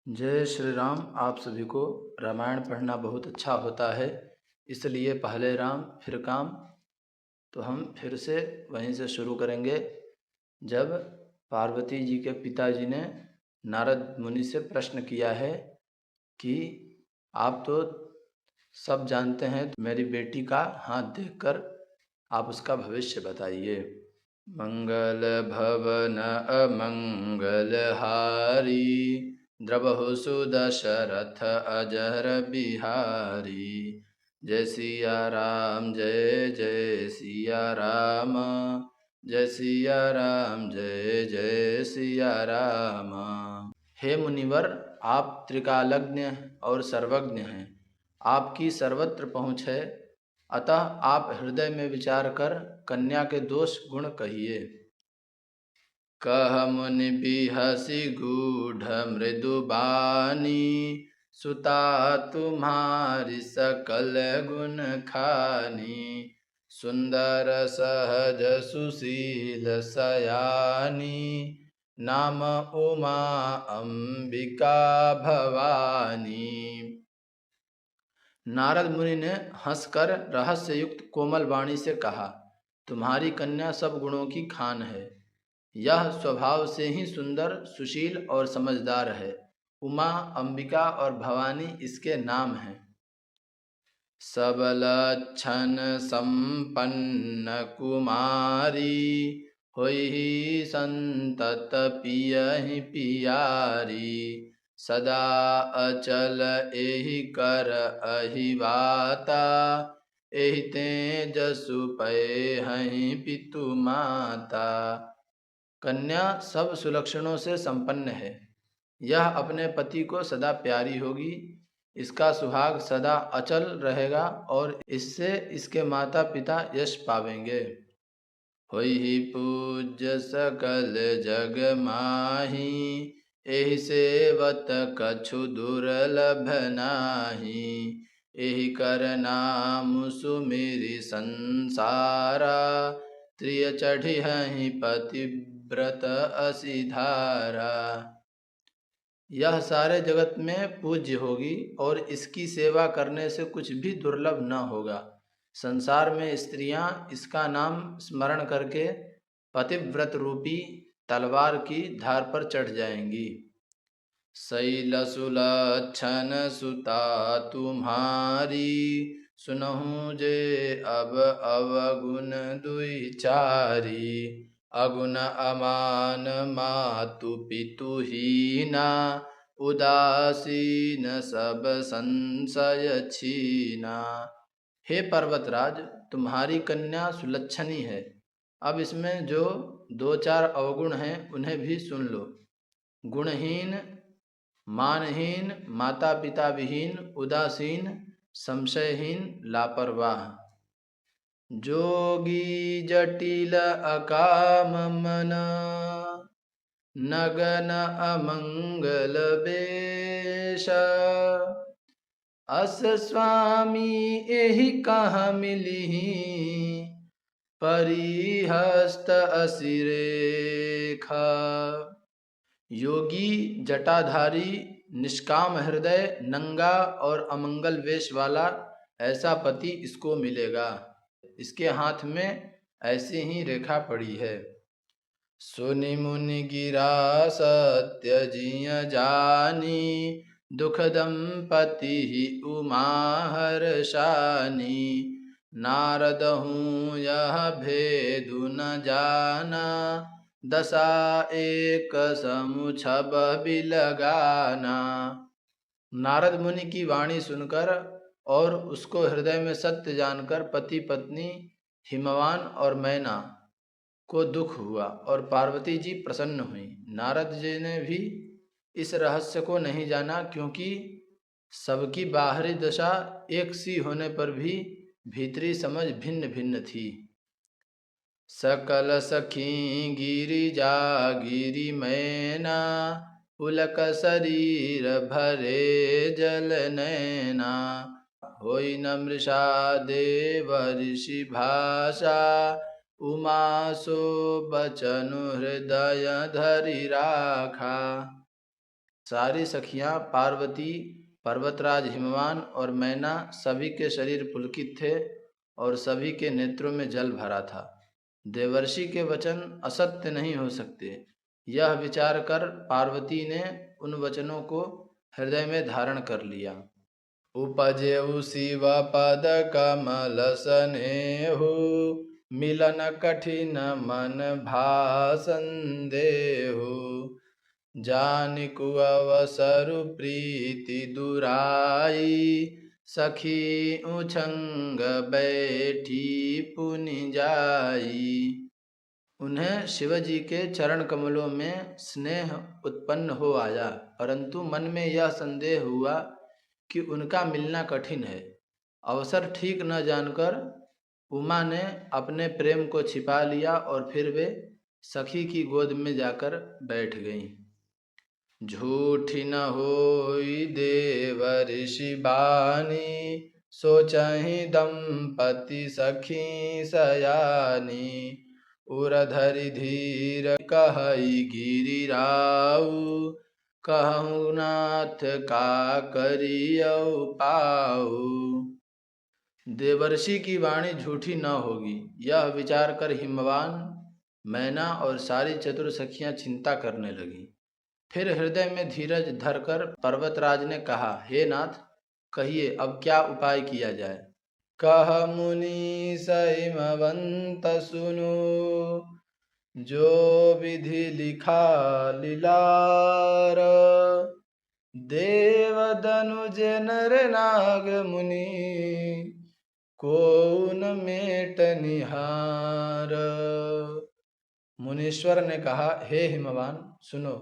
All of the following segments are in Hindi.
जय श्री राम। आप सभी को रामायण पढ़ना बहुत अच्छा होता है, इसलिए पहले राम फिर काम। तो हम फिर से वहीं से शुरू करेंगे जब पार्वती जी के पिताजी ने नारद मुनि से प्रश्न किया है कि आप तो सब जानते हैं, तो मेरी बेटी का हाथ देखकर आप उसका भविष्य बताइए। मंगल भवन अमंगल हारी, द्रवहु सुदशरथ अजर बिहारी। जय सिया राम जय जय सिया राम, जय सिया राम जय जय सिया राम। हे मुनिवर, आप त्रिकालज्ञ और सर्वज्ञ हैं, आपकी सर्वत्र पहुँच है, अतः आप हृदय में विचार कर कन्या के दोष गुण कहिए। कह मुनि बिहसी गूढ़ मृदु बानी, सुता तुम्हारी सकल गुण खानी। सुंदर सहज सुशील सयानी, नाम उमा अंबिका भवानी। नारद मुनि ने हंसकर रहस्य युक्त कोमल वाणी से कहा, तुम्हारी कन्या सब गुणों की खान है। यह स्वभाव से ही सुंदर, सुशील और समझदार है। उमा, अंबिका और भवानी इसके नाम हैं। सब लक्षण संपन्न कुमारी, होई संतत पियहि पियारी। सदा अचल एहि कर अहिवाता, एहि तेजसु पै हहि पितु माता। कन्या सब सुलक्षणों से संपन्न है। यह अपने पति को सदा प्यारी होगी, इसका सुहाग सदा अचल रहेगा और इससे इसके माता पिता यश पावेंगे। होई पूज्य सकल जग माही, एहि सेवत कछु दुर्लभ नाही। एहि कर नाम सुमिरि संसारा, त्रिय चढ़िहहि पतिव्रत असी धारा। यह सारे जगत में पूज्य होगी और इसकी सेवा करने से कुछ भी दुर्लभ न होगा। संसार में स्त्रियां इसका नाम स्मरण करके पतिव्रत रूपी तलवार की धार पर चढ़ जाएंगी। शैल सुलक्षण सुता तुम्हारी, सुनहु जे अब अवगुण दुई चारी। अगुण अमान मातु पितु हीना, उदासीन सब संशय छीना। हे पर्वतराज, तुम्हारी कन्या सुलक्षणी है। अब इसमें जो दो चार अवगुण हैं उन्हें भी सुन लो। गुणहीन, मानहीन, माता पिता विहीन, उदासीन, संशयहीन, लापरवाह। जोगी जटिल अकाम मन, नगन अमंगल बेश। अस स्वामी एहि कहाँ मिलिहि, परिहस्त असी रेखा। योगी, जटाधारी, निष्काम हृदय, नंगा और अमंगल वेश वाला ऐसा पति इसको मिलेगा। इसके हाथ में ऐसी ही रेखा पड़ी है। सुनि मुनि गिरा सत्य जिय जानी, दुख दंपति ही उमा हर्षानी। नारद हूँ यह भेदु न जाना, दशा एक समु छब बिलगाना। नारद मुनि की वाणी सुनकर और उसको हृदय में सत्य जानकर पति पत्नी हिमवान और मैना को दुख हुआ और पार्वती जी प्रसन्न हुई। नारद जी ने भी इस रहस्य को नहीं जाना, क्योंकि सबकी बाहरी दशा एक सी होने पर भी भीतरी समझ भिन्न भिन्न थी। सकल सखी गिरिजा गिरि मैना, पुलक शरीर भरे जल नैना। होई न मृषा देव ऋषि भाषा, उमा सो बचनु हृदय धरि राखा। सारी सखियां पार्वती, पर्वतराज हिमवान और मैना सभी के शरीर पुलकित थे और सभी के नेत्रों में जल भरा था। देवर्षि के वचन असत्य नहीं हो सकते, यह विचार कर पार्वती ने उन वचनों को हृदय में धारण कर लिया। उपजेउ शिव पद कमल स्नेहु, मिलन कठिन मन भासंदेहु। जानिकु अवसरु प्रीति दुराई, सखी उछंग बैठी पुनि जाई। उन्हें शिवजी के चरण कमलों में स्नेह उत्पन्न हो आया, परंतु मन में यह संदेह हुआ कि उनका मिलना कठिन है। अवसर ठीक न जानकर उमा ने अपने प्रेम को छिपा लिया और फिर वे सखी की गोद में जाकर बैठ गईं। झूठी न होई देव ऋषि बानी, सोचहि दंपति सखी सयानी। उरधरि धीर कहई गिरिराऊ, कहूँ नाथ का करियौ पाऊ। देवर्षि की वाणी झूठी न होगी, यह विचार कर हिमवान, मैना और सारी चतुर सखियां चिंता करने लगी। फिर हृदय में धीरज धरकर पर्वतराज ने कहा, हे नाथ, कहिए अब क्या उपाय किया जाए। कह मुनि हिमवंत सुनो, जो विधि लिखा लीलार। देव दनुज नर नाग मुनि, को न मेट निहार। मुनीश्वर ने कहा, हे हिमवान सुनो,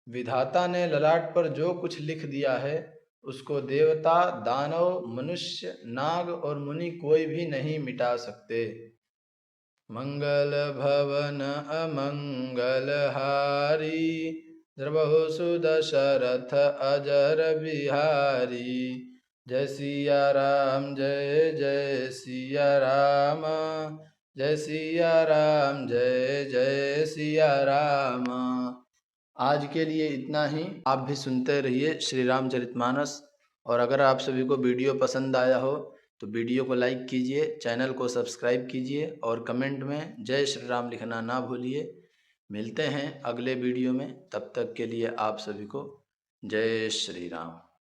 विधाता ने ललाट पर जो कुछ लिख दिया है उसको देवता, दानव, मनुष्य, नाग और मुनि कोई भी नहीं मिटा सकते। मंगल भवन अमंगल हारी, द्रवहु सुदशरथ अजर बिहारी। जय सिया राम जय जय सिया राम, जय सिया राम जय जय सिया राम। आज के लिए इतना ही। आप भी सुनते रहिए श्री रामचरितमानस। और अगर आप सभी को वीडियो पसंद आया हो तो वीडियो को लाइक कीजिए, चैनल को सब्सक्राइब कीजिए और कमेंट में जय श्री राम लिखना ना भूलिए। मिलते हैं अगले वीडियो में, तब तक के लिए आप सभी को जय श्री राम।